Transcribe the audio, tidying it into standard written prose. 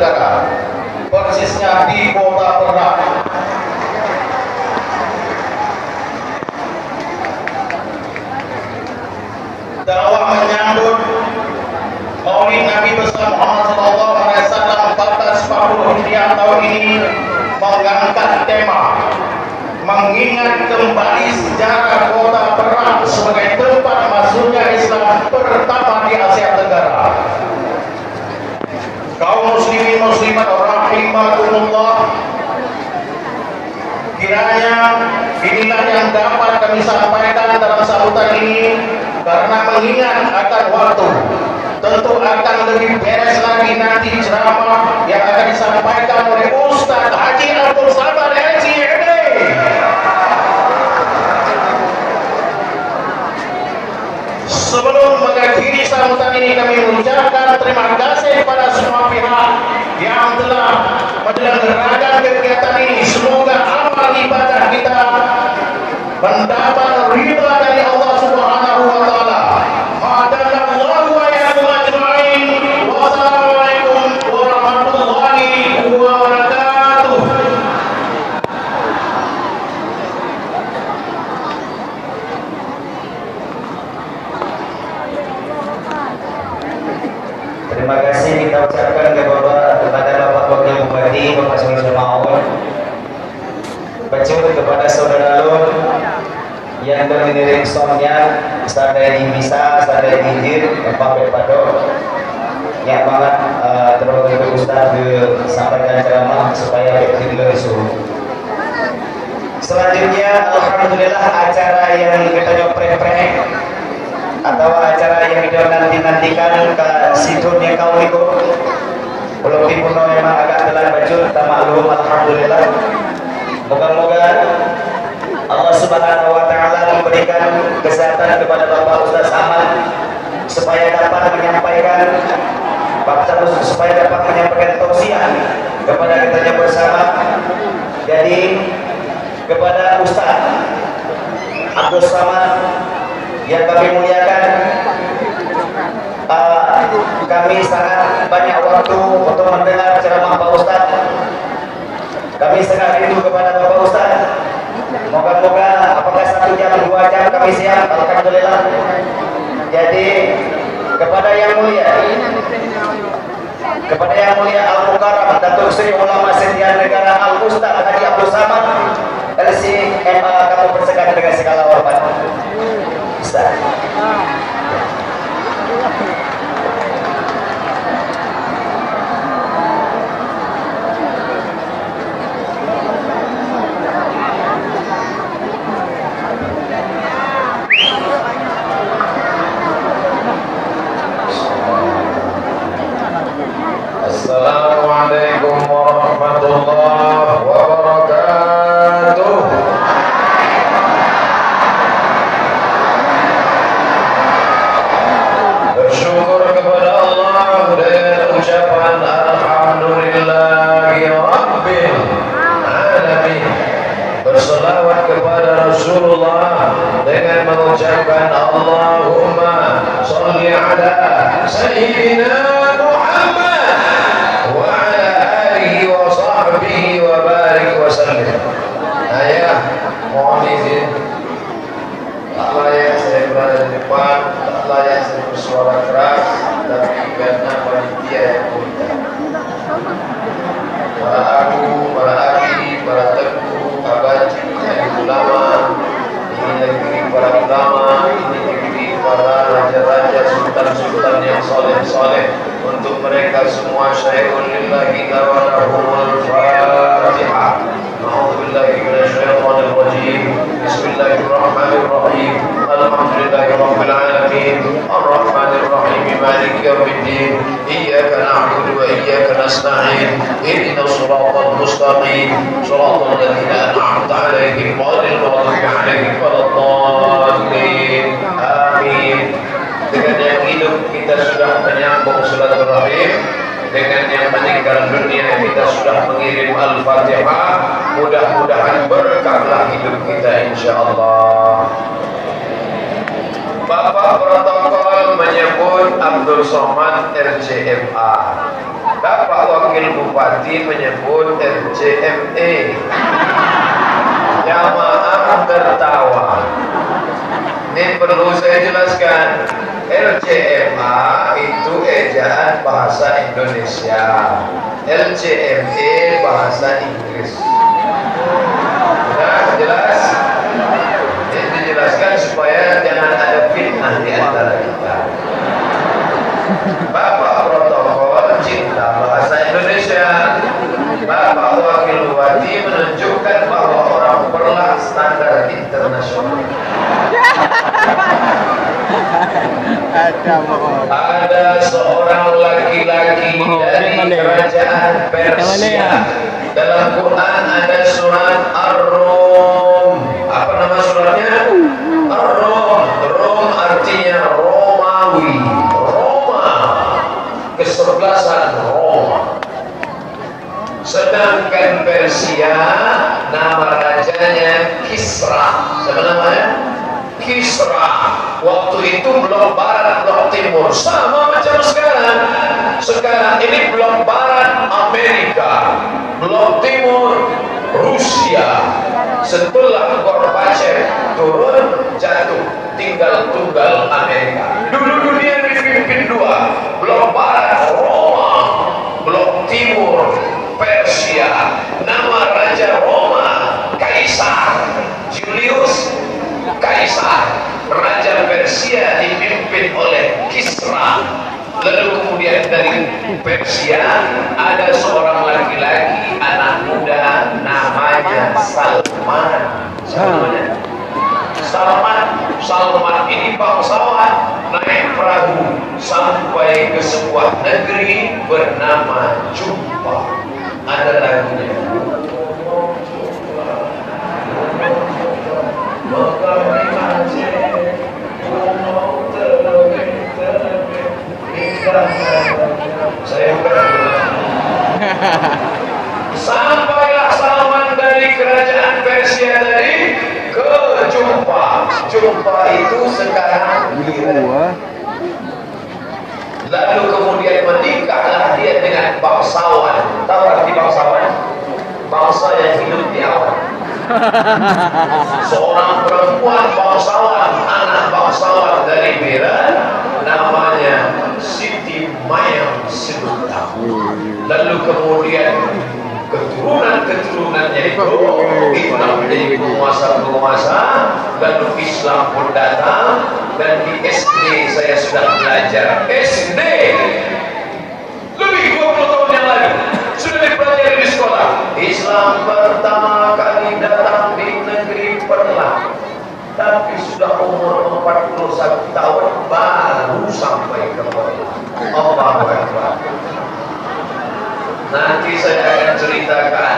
Tenggara, persisnya di Kota Perak. Dakwah menyambut Maulid Nabi besar Muhammad SAW 1440 Hijriah tahun ini mengangkat tema mengingat kembali sejarah Kota Perak sebagai tempat masuknya Islam pertama di Asia Tenggara. Kaum muslimin muslimat rahimakumullah, kiranya inilah yang dapat kami sampaikan dalam sambutan ini, karena mengingat akan waktu tentu akan lebih beres lagi nanti ceramah yang akan disampaikan oleh Ustaz Haji Abdul Samad LCD. Sebelum mengakhiri sambutan ini, kami mengucapkan terima kasih kepada semua pihak yang telah menyelenggarakan kegiatan ini. Semoga amal ibadah kita mendapat ridha dari Allah Subhanahu wa taala. Hadanallahu wa iyyakum ajma'in. Wassalamualaikum warahmatullahi wabarakatuh. Terima kasih kita ucapkan kepada Bapak Wakil Bupati Bapak Sulaiman Maun, Bacur kepada saudara Lun yang mengirim sonnya sadai di misa, sadai di hijir, Bapak Padok yang banget terus Ustaz sampaikan ceramah supaya kita suruh. Selanjutnya alhamdulillah acara yang kita nyoprek-prek atau acara yang kita nanti-nantikan ke sidurnya kaum itu belum dipenuhi, memang agak telat bacur, kita maklum. Alhamdulillah, moga-moga Allah Subhanahu wa taala memberikan kesehatan kepada Bapak Ustaz Ahmad supaya dapat menyampaikan tausiah kepada kita bersama. Jadi kepada Ustaz Abdul Samad yang kami muliakan, kami sangat banyak waktu untuk mendengar ceramah Pak Ustaz. Kami sangat rindu kepada Bapak Ustaz. Moga-moga apakah 1 jam 2 jam kami siap, alhamdulillah. Jadi kepada yang mulia Al-Mukarram Datuk Seri Ulama Setian Negara Al-Ustaz Haji Abdul Samad LCMA, kamu persilakan dengan segala hormat. Ustaz. Assalamualaikum warahmatullahi wabarakatuh. Bersyukur kepada Allah dengan ucapan alhamdulillahi rabbil alamin. Berselawat kepada Rasulullah dengan mengucapkan Allahumma sholli ala sayyidina Muhammad wa ala alihi wa sahbihi wa barik wa sallim. Ayah, mohon izin, tak layak saya berada di depan, tak layak saya bersuara keras, tapi karena panitia yang mulia, para aku, para aki, para teguh, abaji, ulama, ini negeri para ulama, ini negeri para raja-raja, sultan-sultan yang soleh-soleh. Untuk mereka semua syairun lillahi tawarahumul fatihah. A'udzubillahi minasyaitonir rajim. Bismillahirrahmanirrahim. Alhamdulillahi rabbil alamin. Arrahmanir rahim. Maliki yaumiddin. Iyyaka na'budu wa iyyaka nasta'in. Ihdinas siratal mustaqim. Siratal ladzina an'amta 'alaihim ghairil maghdubi 'alaihim waladdallin. Amin. Dengan yang hidup kita sudah menyambung silaturahim, dengan yang meninggal dunia kita sudah mengirim Al-Fatihah. Mudah-mudahan berkahlah hidup kita insyaallah. Bapak protokol menyebut Abdul Somad RCMA. Bapak Wakil wakil bupati menyebut LCME. Jamaah tertawa. Ini perlu saya jelaskan. LCMA itu ejaan bahasa Indonesia, LCME bahasa Inggris. Nah, jelas? Ini dijelaskan supaya jangan ada fitnah di antara kita. Bapak protokol cinta bahasa Indonesia, Bapak wakil bupati menunjukkan bahwa orang Perlah standar internasional. Ada seorang laki-laki dari kerajaan Persia. Dalam Quran ada surat Ar-Rum. Apa nama suratnya? Ar-Rum. Rum artinya Romawi. Roma. Kesebelasan Roma. Sedangkan Persia nama rajanya Kisra. Siapa namanya? Kisra. Waktu itu blok barat, blok timur, sama macam sekarang. Sekarang ini blok barat Amerika, blok timur Rusia. Setelah Gorbachev turun, jatuh, tinggal tunggal Amerika. Dulu dunia dipimpin dua, blok barat Roma, blok timur Persia. Nama Raja Roma Kaisar Julius Kaisar. Raja Persia dipimpin oleh Kisra. Lalu kemudian dari Persia ada seorang laki-laki anak muda namanya Salman. Salman ini bangsawan, naik perahu sampai ke sebuah negeri bernama Jumpa. Ada lagunya. Saya bukan. Sampailah Salman dari kerajaan Persia tadi ke Jumpa. Jumpa itu sekarang lalu kemudian menikahlah dia dengan bangsawan. Tahu arti bangsawan? Bangsa yang hidup di awan. Seorang perempuan bangsawan, anak bangsawan dari Iran, namanya Siti Mayang Sinuta. Lalu kemudian keturunan-keturunannya itu menjadi penguasa-penguasa. Lalu Islam pun datang, dan di SD saya sudah belajar. SD lebih 20 tahun yang lalu sudah dipelajari di sekolah. Islam pertama kali datang di negeri Perlah, tapi sudah umur 41 tahun baru sampai ke Perlah. Allahu Akbar. Nanti saya akan ceritakan